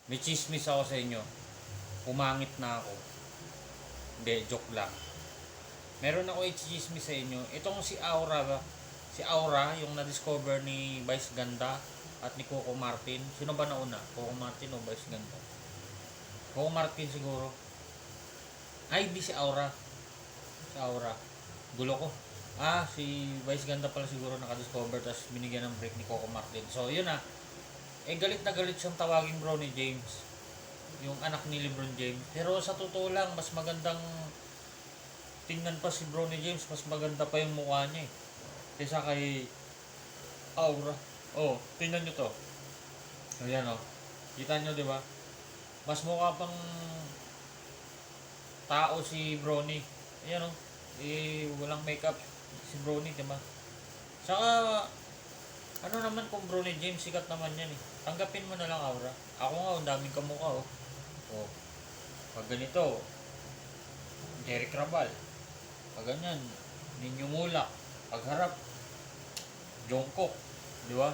May chismis ako sa inyo. Pumangit na ako. Hindi, joke lang. Meron ako i-chismis sa inyo. Itong si Aura ba? Si Aura, yung na-discover ni Vice Ganda at ni Coco Martin. Sino ba nauna? Coco Martin o Vice Ganda? Coco Martin siguro. Ay, di si Aura. Si Aura. Gulo ko. Si Vice Ganda pala siguro naka-discover tapos binigyan ng break ni Coco Martin. So, yun na. Galit na galit siyang tawagin bro ni James. Yung anak ni LeBron James. Pero sa totoo lang, mas magandang tingnan pa si bro ni James. Mas maganda pa yung mukha niya eh. Kaysa kay Aura. Tingnan nyo to. Ayan Kita nyo, di ba? Mas mukha pang tao si Brony. Ayan walang makeup si Brony, di ba? Saka, ano naman kung Brony James, sikat naman yan eh. Tanggapin mo na lang, Aura. Ako nga, ang daming kamukha pag ganito, Derek Rabal. Pag ganyan, Ninyo Mulak. Pag harap, Jungkook. Di ba?